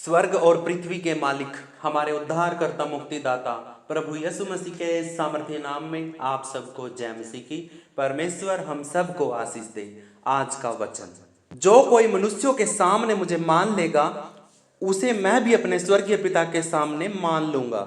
स्वर्ग और पृथ्वी के मालिक, हमारे उद्धारकर्ता मुक्तिदाता प्रभु यीशु मसीह के सामर्थ्य नाम में आप सबको जय मसीह की। परमेश्वर हम सबको आशीष दे। आज का वचन, जो कोई मनुष्यों के सामने मुझे मान लेगा उसे मैं भी अपने स्वर्गीय पिता के सामने मान लूंगा,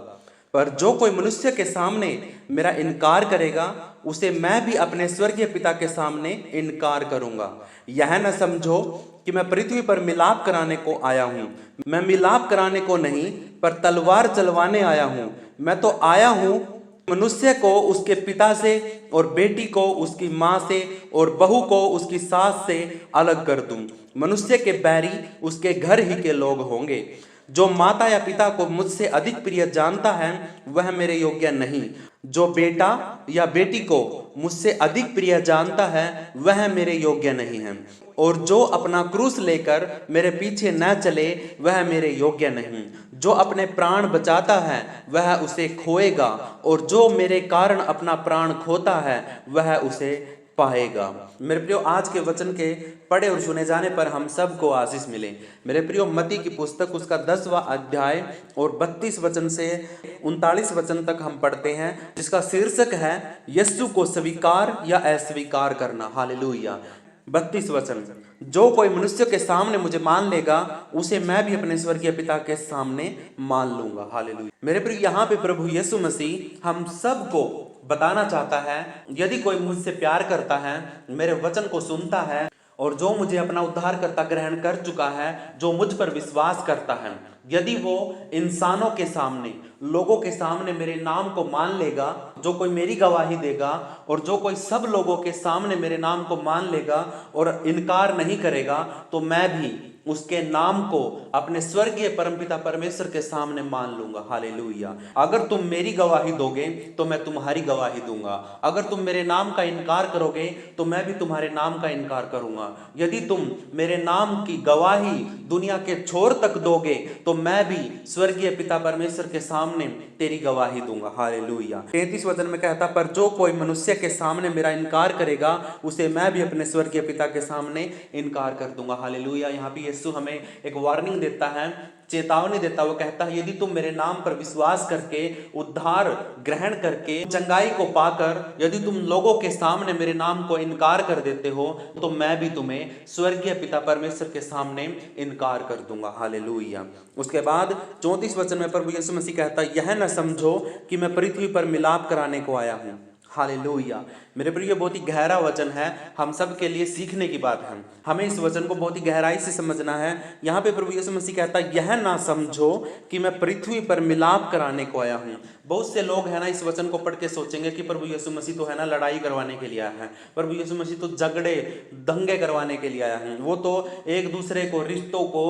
पर जो कोई मनुष्य के सामने मेरा इनकार करेगा उसे मैं भी अपने स्वर्गीय पिता के सामने इनकार करूंगा। यह न समझो कि मैं पृथ्वी पर मिलाप कराने को आया हूं। मैं मिलाप कराने को नहीं, पर तलवार चलवाने आया हूं। मैं तो आया हूं मनुष्य को उसके पिता से और बेटी को उसकी माँ से और बहू को उसकी सास से अलग कर दूं। मनुष्य के बैरी उसके घर ही के लोग होंगे। जो माता या पिता को मुझसे अधिक प्रिय जानता है वह मेरे योग्य नहीं। जो बेटा या बेटी को मुझसे अधिक प्रिय जानता है वह मेरे योग्य नहीं है। और जो अपना क्रूस लेकर मेरे पीछे न चले वह मेरे योग्य नहीं। जो अपने प्राण बचाता है वह उसे खोएगा, और जो मेरे कारण अपना प्राण खोता है वह उसे पाएगा। मेरे प्रियो, आज के वचन के पढ़े और सुने जाने पर हम सबको आशीष मिले। मेरे प्रियो, मत्ती की पुस्तक उसका 10वां अध्याय और 32 वचन से 39 वचन तक हम पढ़ते हैं, जिसका शीर्षक है यीशु को स्वीकार या अस्वीकार करना। हालेलुया। 32 वचन, जो कोई मनुष्य के सामने मुझे मान लेगा उसे मैं भी अपने स्वर्गीय पिता के सामने मान लूंगा। हालेलुया। मेरे प्रिय, यहाँ पे प्रभु यीशु मसीह हम सबको बताना चाहता है, यदि कोई मुझसे प्यार करता है, मेरे वचन को सुनता है और जो मुझे अपना उद्धारकर्ता ग्रहण कर चुका है, जो मुझ पर विश्वास करता है, यदि वो इंसानों के सामने, लोगों के सामने मेरे नाम को मान लेगा, जो कोई मेरी गवाही देगा और जो कोई सब लोगों के सामने मेरे नाम को मान लेगा और इनकार नहीं करेगा, तो मैं भी उसके नाम को अपने स्वर्गीय परमपिता परमेश्वर के सामने मान लूंगा। हालेलुया। अगर तुम मेरी गवाही दोगे तो मैं तुम्हारी गवाही दूंगा। अगर तुम मेरे नाम का इनकार करोगे तो मैं भी तुम्हारे नाम का इनकार करूंगा। यदि तुम मेरे नाम की गवाही दुनिया के छोर तक दोगे तो मैं भी स्वर्गीय पिता परमेश्वर के सामने तेरी गवाही दूंगा। हालेलुया। 33 वचन में कहता, पर जो कोई मनुष्य के सामने मेरा इनकार करेगा उसे मैं भी अपने स्वर्गीय पिता के सामने इनकार कर दूंगा। हालेलुया। यहाँ पे यीशु हमें एक वार्निंग देता है, चेतावनी देता। वो कहता है, यदि तुम मेरे नाम पर विश्वास करके, उद्धार ग्रहण करके, चंगाई को पाकर यदि तुम लोगों के सामने मेरे नाम को इनकार कर देते हो तो मैं भी तुम्हें स्वर्गीय पिता परमेश्वर के सामने इनकार कर दूंगा। हालेलुया। उसके बाद 34 वचन में प्रभु यीशु मसीह कहता है, यह न समझो कि मैं पृथ्वी पर मिलाप कराने को आया हूं। हालेलुया। मेरे प्रिय, बहुत ही गहरा वचन है, हम सब के लिए सीखने की बात है। हमें इस वचन को बहुत ही गहराई से समझना है। यहाँ पे प्रभु यीशु मसीह कहता है, यह ना समझो कि मैं पृथ्वी पर मिलाप कराने को आया हूँ। बहुत से लोग है ना इस वचन को पढ़ के सोचेंगे कि प्रभु यीशु मसीह तो है ना लड़ाई करवाने के लिए आया है, प्रभु यीशु मसीह तो झगड़े दंगे करवाने के लिए आया है, वो तो एक दूसरे को, रिश्तों को,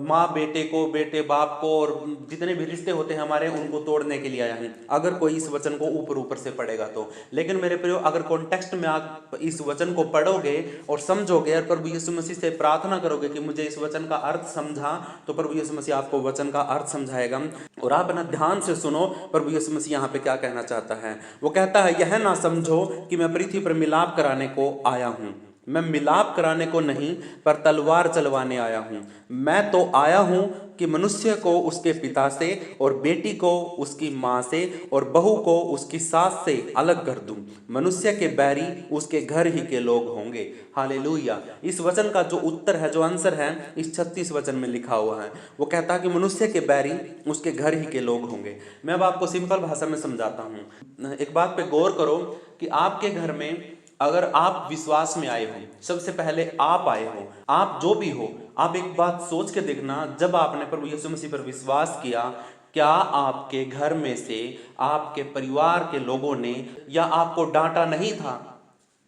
माँ बेटे को, बेटे बाप को, और जितने भी रिश्ते होते हैं हमारे, उनको तोड़ने के लिए आया है, अगर कोई इस वचन को ऊपर ऊपर से पढ़ेगा तो। लेकिन मेरे प्रियो, अगर कॉन्टेक्स्ट में आप इस वचन को पढ़ोगे और समझोगे और प्रभु यीशु मसीह से प्रार्थना करोगे कि मुझे इस वचन का अर्थ समझा, तो प्रभु यीशु मसीह आपको वचन का अर्थ समझाएगा। और आप अपना ध्यान से सुनो, प्रभु यीशु मसीह यहाँ पे क्या कहना चाहता है। वो कहता है, यह ना समझो कि मैं पृथ्वी पर मिलाप कराने को आया हूँ। मैं मिलाप कराने को नहीं, पर तलवार चलवाने आया हूं। मैं तो आया हूं कि मनुष्य को उसके पिता से और बेटी को उसकी माँ से और बहू को उसकी सास से अलग कर दूं। मनुष्य के बैरी उसके घर ही के लोग होंगे। हालेलुया। इस वचन का जो उत्तर है, जो आंसर है, इस 36 वचन में लिखा हुआ है। वो कहता है कि मनुष्य के बैरी उसके घर ही के लोग होंगे। मैं अब आपको सिंपल भाषा में समझाता हूँ। एक बात पे गौर करो कि आपके घर में अगर आप विश्वास में आए हो, सबसे पहले आप आए हो, आप जो भी हो, आप एक बात सोच के देखना, जब आपने प्रभु यीशु मसीह पर विश्वास किया, क्या आपके घर में से, आपके परिवार के लोगों ने या आपको डांटा नहीं था?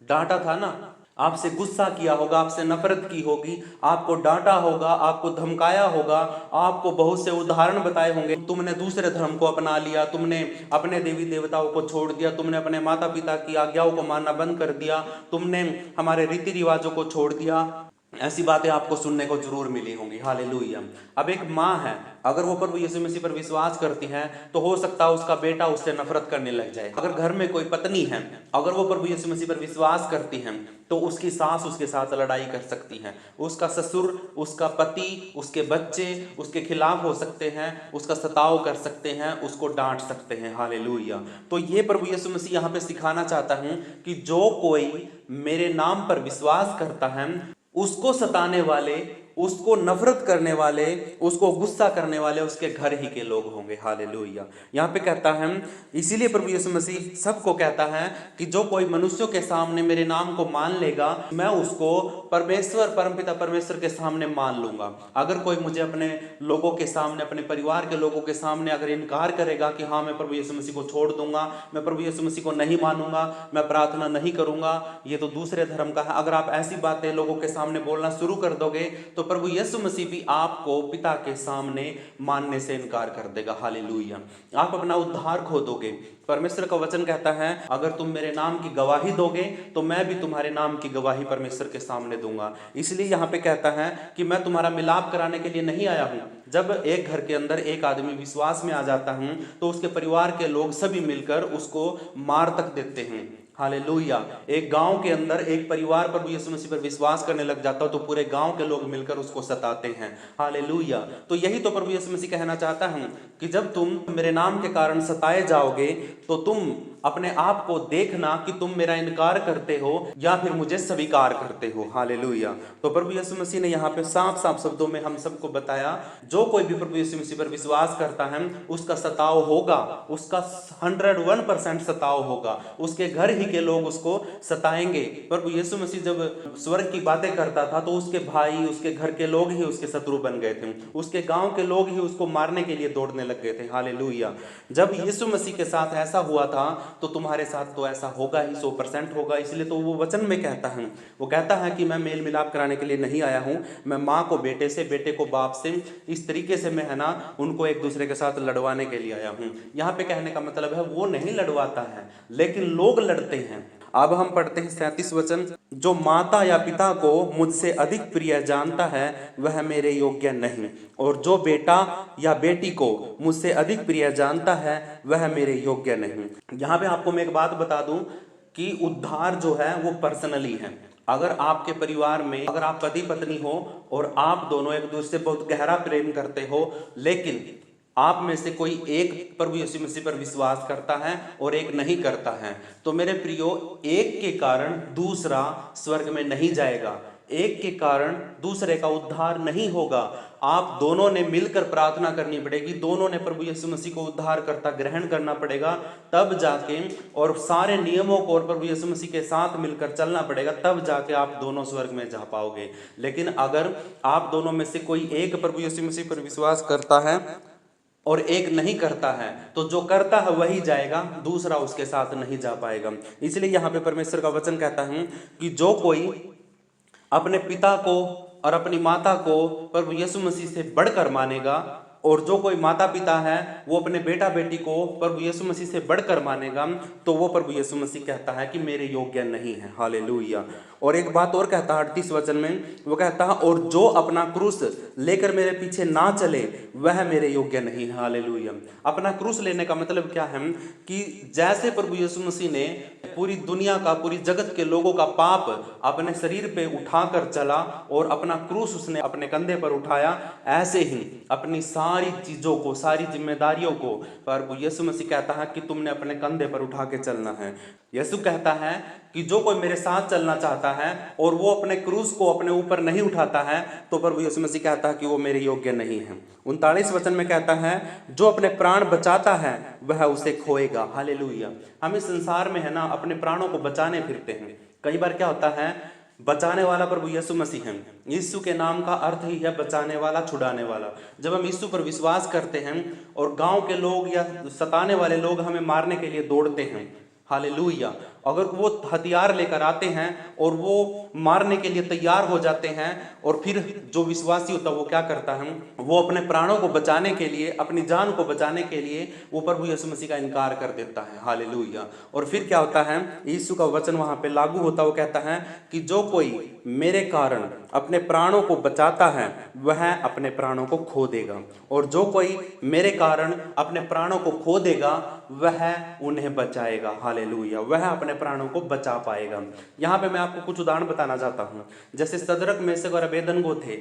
डांटा था ना, आपसे गुस्सा किया होगा, आपसे नफरत की होगी, आपको डांटा होगा, आपको धमकाया होगा, आपको बहुत से उदाहरण बताए होंगे। तुमने दूसरे धर्म को अपना लिया, तुमने अपने देवी देवताओं को छोड़ दिया, तुमने अपने माता पिता की आज्ञाओं को मानना बंद कर दिया, तुमने हमारे रीति रिवाजों को छोड़ दिया। ऐसी बातें आपको सुनने को जरूर मिली होंगी। हालेलुया। अब एक माँ है, अगर वो प्रभु यीशु मसीह पर विश्वास करती है तो हो सकता है उसका बेटा उससे नफरत करने लग जाए। अगर घर में कोई पत्नी है, अगर वो प्रभु यीशु मसीह पर विश्वास करती है तो उसकी सास उसके साथ लड़ाई कर सकती है, उसका ससुर, उसका पति, उसके बच्चे उसके खिलाफ हो सकते हैं, उसका सताव कर सकते हैं, उसको डांट सकते हैं। हालेलुया। तो ये प्रभु यीशु मसीह यहाँ पे सिखाना चाहता हूँ कि जो कोई मेरे नाम पर विश्वास करता है, उसको सताने वाले, उसको नफरत करने वाले, उसको गुस्सा करने वाले उसके घर ही के लोग होंगे। हालेलुया। यहाँ पे कहता है, इसीलिए प्रभु यीशु मसीह सबको कहता है कि जो कोई मनुष्यों के सामने मेरे नाम को मान लेगा, मैं उसको परमेश्वर, परमपिता परमेश्वर के सामने मान लूंगा। अगर कोई मुझे अपने लोगों के सामने, अपने परिवार के लोगों के सामने अगर इनकार करेगा कि हाँ मैं प्रभु यीशु मसीह को छोड़ दूंगा, मैं प्रभु यीशु मसीह को नहीं मानूंगा, मैं प्रार्थना नहीं करूंगा, ये तो दूसरे धर्म का है, अगर आप ऐसी बातें लोगों के सामने बोलना शुरू कर दोगे तो प्रभु यीशु मसीह भी आपको पिता के सामने मानने से इनकार कर देगा। हालेलुया। आप अपना उद्धार खो दोगे। परमेश्वर का वचन कहता है, अगर तुम मेरे नाम की गवाही दोगे तो मैं भी तुम्हारे नाम की गवाही परमेश्वर के सामने दूंगा। इसलिए यहाँ पे कहता है कि मैं तुम्हारा मिलाप कराने के लिए नहीं आया हूँ। जब एक घर के अंदर एक आदमी विश्वास में आ जाता हूँ तो उसके परिवार के लोग सभी मिलकर उसको मार तक देते हैं। हालेलुया। एक गांव के अंदर एक परिवार प्रभु यीशु मसीह पर विश्वास करने लग जाता हो तो पूरे गांव के लोग मिलकर उसको सताते हैं। हालेलुया। तो यही तो प्रभु यीशु मसीह कहना चाहता हूं कि जब तुम मेरे नाम के कारण सताए जाओगे तो तुम अपने आप को देखना कि तुम मेरा इनकार करते हो या फिर मुझे स्वीकार करते हो। हालेलुया। तो प्रभु यीशु मसीह ने यहाँ पे साफ साफ शब्दों में हम सबको बताया, जो कोई भी प्रभु यीशु मसीह पर विश्वास करता है उसका सताव होगा, उसका 101% सताव होगा, उसके घर ही के लोग उसको सताएंगे। प्रभु यीशु मसीह जब स्वर्ग की बातें करता था तो उसके भाई, उसके घर के लोग ही उसके शत्रु बन गए थे, उसके गांव के लोग ही उसको मारने के लिए दौड़ने लग गए थे। हालेलुया। जब यीशु मसीह के साथ ऐसा हुआ था तो तुम्हारे साथ तो ऐसा होगा ही, 100% होगा। इसलिए तो वो वचन में कहता है, वो कहता है कि मैं मेल मिलाप कराने के लिए नहीं आया हूँ, मैं माँ को बेटे से, बेटे को बाप से, इस तरीके से मैं है ना उनको एक दूसरे के साथ लड़वाने के लिए आया हूँ। यहाँ पे कहने का मतलब है वो नहीं लड़वाता है लेकिन लोग लड़ते हैं। अब हम पढ़ते हैं 37 वचन, जो माता या पिता को मुझसे अधिक प्रिय जानता है वह मेरे योग्य नहीं, और जो बेटा या बेटी को मुझसे अधिक प्रिय जानता है वह मेरे योग्य नहीं। यहाँ पे आपको मैं एक बात बता दूं कि उद्धार जो है वो पर्सनली है। अगर आपके परिवार में, अगर आप पति पत्नी हो और आप दोनों एक दूसरे से बहुत गहरा प्रेम करते हो, लेकिन आप में से कोई एक प्रभु यीशु मसीह पर विश्वास करता है और एक नहीं करता है, तो मेरे प्रियो, एक के कारण दूसरा स्वर्ग में नहीं जाएगा, एक के कारण दूसरे का उद्धार नहीं होगा। आप दोनों ने मिलकर प्रार्थना करनी पड़ेगी, दोनों ने प्रभु यीशु मसीह को उद्धार करता ग्रहण करना पड़ेगा, तब जाके, और सारे नियमों को और प्रभु यीशु मसीह के साथ मिलकर चलना पड़ेगा, तब जाके आप दोनों स्वर्ग में जा पाओगे। लेकिन अगर आप दोनों में से कोई एक प्रभु यीशु मसीह पर विश्वास करता है और एक नहीं करता है, तो जो करता है वही जाएगा, दूसरा उसके साथ नहीं जा पाएगा। इसलिए यहाँ पे परमेश्वर का वचन कहता है कि जो कोई अपने पिता को और अपनी माता को प्रभु यीशु मसीह से बढ़कर मानेगा, और जो कोई माता पिता है वो अपने बेटा बेटी को प्रभु यीशु मसीह से बढ़कर मानेगा, तो वो प्रभु यीशु मसीह कहता है कि मेरे योग्य नहीं है। हालेलुया। और एक बात और कहता है 38 वचन में, वो कहता है, और जो अपना क्रूस लेकर मेरे पीछे ना चले वह मेरे योग्य नहीं है। हालेलुया। अपना क्रूस लेने का मतलब क्या है कि जैसे प्रभु यीशु मसीह ने पूरी दुनिया का, पूरी जगत के लोगों का पाप अपने शरीर पे उठाकर चला और अपना क्रूस उसने अपने कंधे पर उठाया, ऐसे ही अपनी सारी चीजों को, सारी जिम्मेदारियों को प्रभु यीशु मसीह कहता है कि तुमने अपने कंधे पर उठा के चलना है। यीशु कहता है कि जो कोई मेरे साथ चलना चाहता है और वो अपने क्रूस को अपने ऊपर नहीं उठाता है, तो प्रभु यीशु मसीह कहता है कि वो मेरे योग्य नहीं है। 39 वचन में कहता है, जो अपने प्राण बचाता है वह उसे खोएगा। हालेलुया। हम इस संसार में है ना अपने प्राणों को बचाने फिरते हैं। कई बार क्या होता है, बचाने वाला प्रभु यीशु मसीह है। यीशु के नाम का अर्थ ही है बचाने वाला, छुड़ाने वाला। जब हम यीशु पर विश्वास करते हैं और गांव के लोग या सताने वाले लोग हमें मारने के लिए दौड़ते हैं, हालेलुया, अगर वो हथियार लेकर आते हैं और वो मारने के लिए तैयार हो जाते हैं, और फिर जो विश्वासी होता है वो क्या करता है, वो अपने प्राणों को बचाने के लिए, अपनी जान को बचाने के लिए वो प्रभु यीशु मसीह का इनकार कर देता है। हालेलुया। और फिर क्या होता है, यीशु का वचन वहां पे लागू होता है, वो कहता है कि जो कोई मेरे कारण अपने प्राणों को बचाता है वह अपने प्राणों को खो देगा, और जो कोई मेरे कारण अपने प्राणों को खो देगा वह उन्हें बचाएगा। हालेलुया। वह अपने प्राणों को बचा पाएगा। यहाँ पे मैं आपको कुछ उदाहरण बताना चाहता हूँ। जैसे सदरक, मेशक और अबेदनगो थे,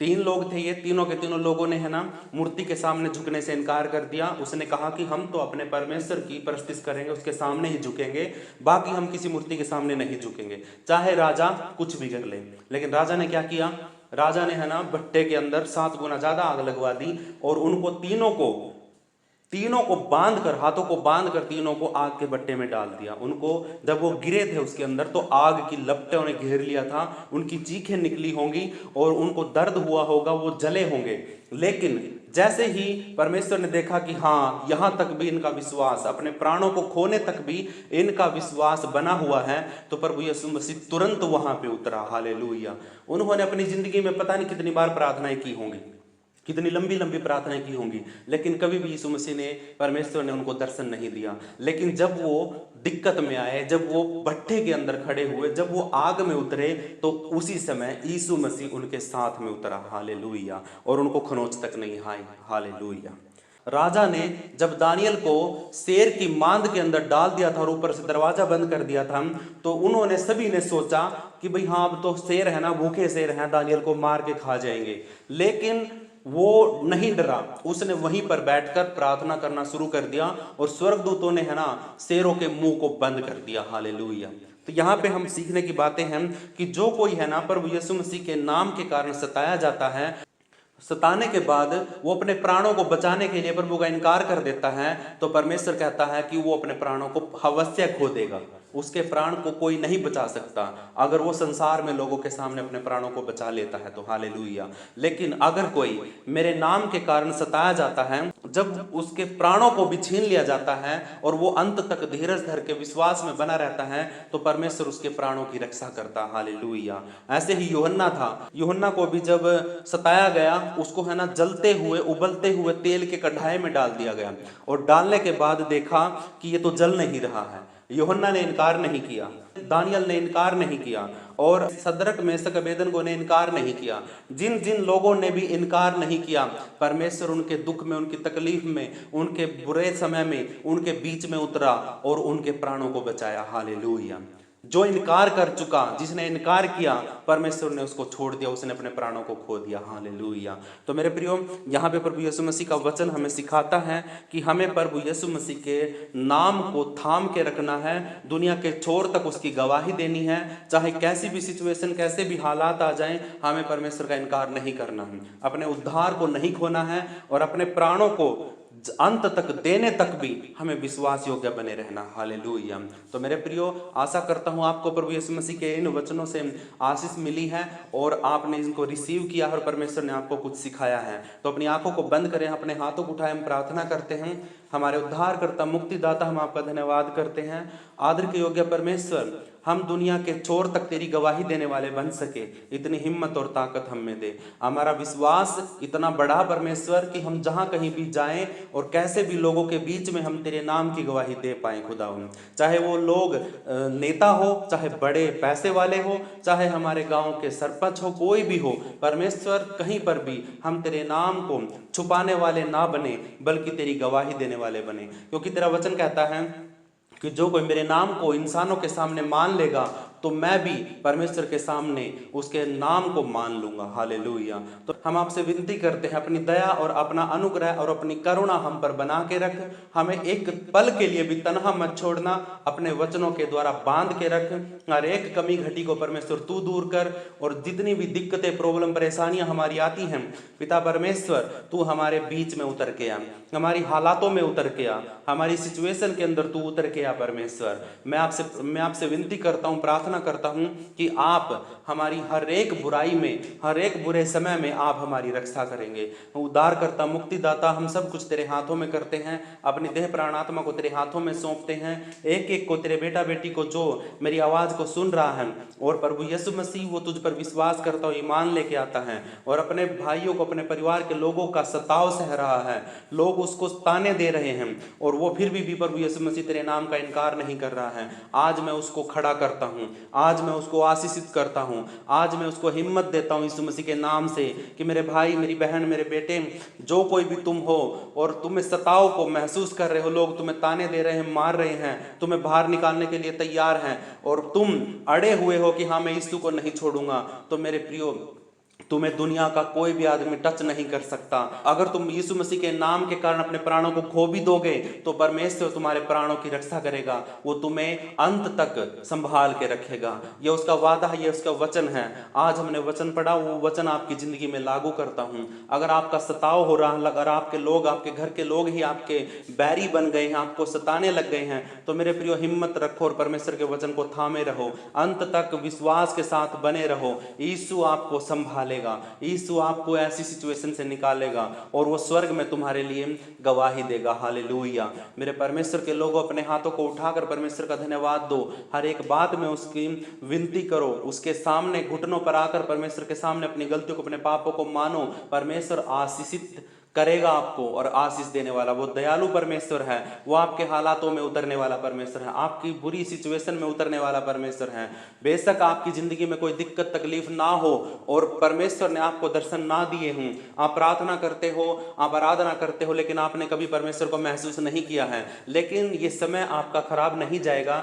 3 लोग थे। ये तीनों के तीनों लोगों ने, है ना, मूर्ति के सामने झुकने से इनकार कर दिया। उसने कहा कि हम तो अपने परमेश्वर की परस्तिश करेंगे, उसके सामने ही झुकेंगे, बाकी हम किसी मूर्ति के सामने नहीं झुकेंगे, चाहे राजा कुछ भी कर ले। लेकिन राजा ने क्या किया, राजा ने, है ना, भट्टे के अंदर 7 गुना ज्यादा आग लगवा दी, और उनको तीनों को बांध कर, हाथों को बांध कर तीनों को आग के भट्टे में डाल दिया। उनको जब वो गिरे थे उसके अंदर, तो आग की लपटें उन्हें घेर लिया था, उनकी चीखें निकली होंगी और उनको दर्द हुआ होगा, वो जले होंगे। लेकिन जैसे ही परमेश्वर ने देखा कि हाँ, यहाँ तक भी इनका विश्वास, अपने प्राणों को खोने तक भी इनका विश्वास बना हुआ है, तो प्रभु यीशु मसीह तुरंत वहां पे उतरा। हालेलुया। उन्होंने अपनी जिंदगी में पता नहीं कितनी बार प्रार्थनाएं की होंगी, कितनी लंबी लंबी प्रार्थनाएं की होंगी, लेकिन कभी भी यीशु मसीह ने, परमेश्वर ने उनको दर्शन नहीं दिया। लेकिन जब वो दिक्कत में आए, जब वो भट्ठे के अंदर खड़े हुए, जब वो आग में उतरे, तो उसी समय यीशु मसीह उनके साथ में उतरा। हालेलुया। और उनको खरोंच तक नहीं आई। हालेलुया। राजा ने जब दानियल को शेर की मांद के अंदर डाल दिया था और ऊपर से दरवाजा बंद कर दिया था, तो उन्होंने, सभी ने सोचा कि भाई हाँ, अब तो शेर है ना, भूखे शेर हैं, दानियल को मार के खा जाएंगे। लेकिन वो नहीं डरा, उसने वहीं पर बैठकर प्रार्थना करना शुरू कर दिया, और स्वर्गदूतों ने, है ना, शेरों के मुंह को बंद कर दिया। हालेलुया। तो यहाँ पे हम सीखने की बातें हैं कि जो कोई, है ना, प्रभु यीशु मसीह के नाम के कारण सताया जाता है, सताने के बाद वो अपने प्राणों को बचाने के लिए प्रभु का इनकार कर देता है, तो परमेश्वर कहता है कि वो अपने प्राणों को अवश्य खो देगा। उसके प्राण को कोई नहीं बचा सकता अगर वो संसार में लोगों के सामने अपने प्राणों को बचा लेता है तो। हालेलुया। लेकिन अगर कोई मेरे नाम के कारण सताया जाता है, जब उसके प्राणों को भी छीन लिया जाता है और वो अंत तक धीरज धर के विश्वास में बना रहता है, तो परमेश्वर उसके प्राणों की रक्षा करता। हालेलुया। ऐसे ही यूहन्ना था, यूहन्ना को भी जब सताया गया, उसको, है ना, जलते हुए, उबलते हुए तेल के कढ़ाई में डाल दिया गया, और डालने के बाद देखा कि ये तो जल नहीं रहा है। यूहन्ना ने इनकार नहीं किया, दानियल ने इनकार नहीं किया, और सदरक, मेशक, अबेदनगो ने इनकार नहीं किया। जिन जिन लोगों ने भी इनकार नहीं किया, परमेश्वर उनके दुख में, उनकी तकलीफ में, उनके बुरे समय में उनके बीच में उतरा और उनके प्राणों को बचाया। हालेलुया। जो इनकार कर चुका, जिसने इनकार किया, परमेश्वर ने उसको छोड़ दिया, उसने अपने प्राणों को खो दिया। हालेलुया। तो मेरे प्रियो, यहाँ पे प्रभु यीशु मसीह का वचन हमें सिखाता है कि हमें प्रभु यीशु मसीह के नाम को थाम के रखना है, दुनिया के छोर तक उसकी गवाही देनी है। चाहे कैसी भी सिचुएशन, कैसे भी हालात आ जाएं, हमें परमेश्वर का इनकार नहीं करना है, अपने उद्धार को नहीं खोना है, और अपने प्राणों को अंत तक देने तक भी हमें विश्वास योग्य बने रहना। हालेलुया। तो मेरे प्रियो, आशा करता हूँ आपको प्रभु यीशु मसीह के इन वचनों से आशीष मिली है और आपने इनको रिसीव किया और परमेश्वर ने आपको कुछ सिखाया है। तो अपनी आंखों को बंद करें, अपने हाथों को उठाएं, हम प्रार्थना करते हैं। हमारे उद्धारकर्ता, मुक्तिदाता, हम आपका धन्यवाद करते हैं। आदर के योग्य परमेश्वर, हम दुनिया के छोर तक तेरी गवाही देने वाले बन सके, इतनी हिम्मत और ताकत हम में दे। हमारा विश्वास इतना बड़ा परमेश्वर कि हम जहाँ कहीं भी जाएं और कैसे भी लोगों के बीच में हम तेरे नाम की गवाही दे पाएं खुदावंद। चाहे वो लोग नेता हो, चाहे बड़े पैसे वाले हो, चाहे हमारे गांव के सरपंच हो, कोई भी हो परमेश्वर, कहीं पर भी हम तेरे नाम को छुपाने वाले ना बने, बल्कि तेरी गवाही देने वाले बने। क्योंकि तेरा वचन कहता है कि जो कोई मेरे नाम को इंसानों के सामने मान लेगा, तो मैं भी परमेश्वर के सामने उसके नाम को मान लूंगा। हालेलुया। तो हम आपसे विनती करते हैं, अपनी दया और अपना अनुग्रह और अपनी करुणा हम पर बना के रख। हमें एक पल के लिए भी तन्हा मत छोड़ना, अपने वचनों के द्वारा बांध के रख। हर एक कमी घटी को परमेश्वर तू दूर कर, और जितनी भी दिक्कतें, प्रॉब्लम, परेशानियां हमारी आती हैं, पिता परमेश्वर तू हमारे बीच में उतर के आ, हमारी हालातों में उतर के आ, हमारी सिचुएशन के अंदर तू उतर के आ। परमेश्वर, मैं आपसे विनती करता हूँ, प्रार्थना प्रार्थना करता हूँ कि आप हमारी हर एक बुराई में, हर एक बुरे समय में आप हमारी रक्षा करेंगे। उद्धारकर्ता, मुक्तिदाता, हम सब कुछ तेरे हाथों में करते हैं, अपनी देह प्राण आत्मा को तेरे हाथों में सौंपते हैं। एक एक को, तेरे बेटा बेटी को जो मेरी आवाज़ को सुन रहा है और प्रभु यीशु मसीह वो तुझ पर विश्वास करता हो, ईमान लेके आता है और अपने भाइयों को, अपने परिवार के लोगों का सताव सह रहा है, लोग उसको ताने दे रहे हैं और वो फिर भी प्रभु यीशु मसीह तेरे नाम का इनकार नहीं कर रहा है, आज मैं उसको खड़ा करता हूँ, आज मैं उसको आशीषित करता हूँ, आज मैं उसको हिम्मत देता हूँ यीशु मसीह के नाम से कि मेरे भाई, मेरी बहन, मेरे बेटे, जो कोई भी तुम हो और तुम्हें सताव को महसूस कर रहे हो, लोग तुम्हें ताने दे रहे हैं, मार रहे हैं, तुम्हें बाहर निकालने के लिए तैयार हैं और तुम अड़े हुए हो कि हाँ मैं यीशु को नहीं छोड़ूंगा, तो मेरे प्रियो, तुम्हें दुनिया का कोई भी आदमी टच नहीं कर सकता। अगर तुम यीशु मसीह के नाम के कारण अपने प्राणों को खो भी दोगे तो परमेश्वर तुम्हारे प्राणों की रक्षा करेगा, वो तुम्हें अंत तक संभाल के रखेगा। ये उसका वादा है, ये उसका वचन है। आज हमने वचन पढ़ा, वो वचन आपकी जिंदगी में लागू करता हूँ। अगर आपका सताव हो रहा है, अगर आपके लोग, आपके घर के लोग ही आपके बैरी बन गए हैं, आपको सताने लग गए हैं, तो मेरे प्रियो हिम्मत रखो और परमेश्वर के वचन को थामे रहो, अंत तक विश्वास के साथ बने रहो। यीशु आपको संभालेगा, यीशु आपको ऐसी सिचुएशन से निकालेगा और वो स्वर्ग में तुम्हारे लिए गवाही देगा। हालेलुया। मेरे परमेश्वर के लोगों, अपने हाथों को उठाकर परमेश्वर का धन्यवाद दो, हर एक बात में उसकी विनती करो, उसके सामने घुटनों पर आकर परमेश्वर के सामने अपनी गलतियों को, अपने पापों को मानो। परमेश्वर आशीषित करेगा आपको और आशीष देने वाला वो दयालु परमेश्वर है। वो आपके हालातों में उतरने वाला परमेश्वर है, आपकी बुरी सिचुएशन में उतरने वाला परमेश्वर है। बेशक आपकी जिंदगी में कोई दिक्कत तकलीफ ना हो और परमेश्वर ने आपको दर्शन ना दिए हों, आप प्रार्थना करते हो, आप आराधना करते हो, लेकिन आपने कभी परमेश्वर को महसूस नहीं किया है, लेकिन ये समय आपका खराब नहीं जाएगा,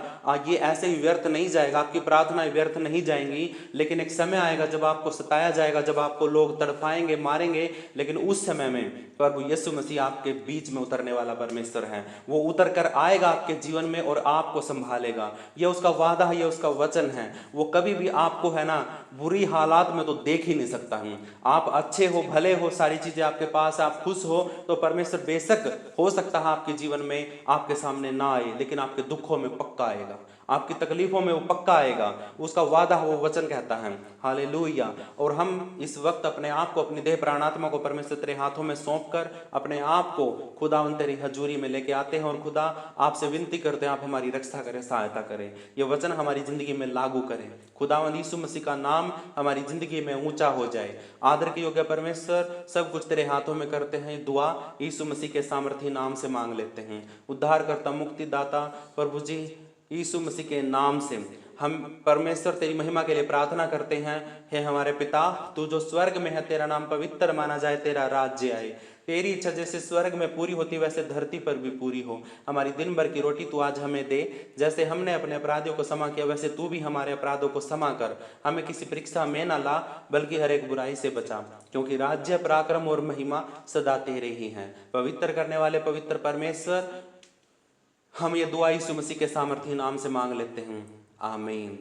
ये ऐसे ही व्यर्थ नहीं जाएगा, आपकी प्रार्थनाएं व्यर्थ नहीं जाएंगी। लेकिन एक समय आएगा जब आपको सताया जाएगा, जब आपको लोग तड़पाएंगे, मारेंगे, लेकिन उस समय में प्रभु यीशु मसीह आपके बीच में उतरने वाला परमेश्वर है। वो उतर कर आएगा आपके जीवन में और आपको संभालेगा। ये उसका वादा है, ये उसका वचन है। वो कभी भी आपको, है ना, बुरी हालात में तो देख ही नहीं सकता हूँ। आप अच्छे हो, भले हो, सारी चीजें आपके पास, आप खुश हो, तो परमेश्वर बेशक हो सकता है आपके जीवन में आपके सामने ना आए, लेकिन आपके दुखों में पक्का आएगा, आपकी तकलीफों में वो पक्का आएगा। उसका वादा, वो वचन कहता है। हालेलुया। और हम इस वक्त अपने आप को, अपनी देह प्राणात्मा को परमेश्वर तेरे हाथों में सौंप कर अपने आप को खुदावन तेरी हजूरी में लेके आते हैं और खुदा आपसे विनती करते हैं, आप हमारी रक्षा करें, सहायता करें, ये वचन हमारी जिंदगी में लागू करें। खुदावन यीशु मसीह का नाम हमारी जिंदगी में ऊंचा हो जाए। आदर के योग्य परमेश्वर, सब कुछ तेरे हाथों में करते हैं। दुआ यीशु मसीह के सामर्थी नाम से मांग लेते हैं। उद्धारकर्ता, मुक्तिदाता प्रभु जी, यीशु मसीह के नाम से हम परमेश्वर तेरी महिमा के लिए प्रार्थना करते हैं। हे हमारे पिता, तू जो स्वर्ग में है, तेरा नाम पवित्र माना जाए, तेरा राज्य आए, तेरी इच्छा जैसे स्वर्ग में पूरी होती वैसे धरती पर भी पूरी हो। हमारी दिन भर की रोटी तू आज हमें दे, जैसे हमने अपने अपराधियों को क्षमा किया वैसे तू भी हमारे अपराधों को क्षमा कर। हमें किसी परीक्षा में ना ला, बल्कि हर एक बुराई से बचा, क्योंकि राज्य, पराक्रम और महिमा सदा तेरे ही हैं। पवित्र करने वाले पवित्र परमेश्वर, हम ये दुआ यीशु मसीह के सामर्थी नाम से मांग लेते हैं। आमीन,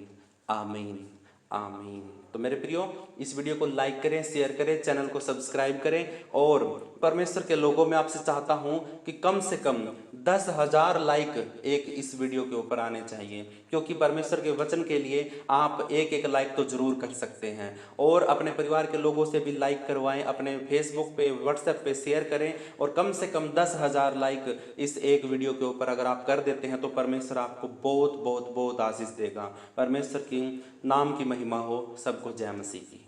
आमीन, आमीन। तो मेरे प्रियो, इस वीडियो को लाइक करें, शेयर करें, चैनल को सब्सक्राइब करें और परमेश्वर के लोगों में आपसे चाहता हूं कि कम से कम 10,000 लाइक एक इस वीडियो के ऊपर आने चाहिए, क्योंकि परमेश्वर के वचन के लिए आप एक एक लाइक तो जरूर कर सकते हैं। और अपने परिवार के लोगों से भी लाइक करवाएं, अपने फेसबुक पे, व्हाट्सएप पे शेयर करें और कम से कम 10,000 लाइक इस एक वीडियो के ऊपर अगर आप कर देते हैं तो परमेश्वर आपको बहुत बहुत बहुत आशीष देगा। परमेश्वर की नाम की महिमा हो। सबको जय मसीह की।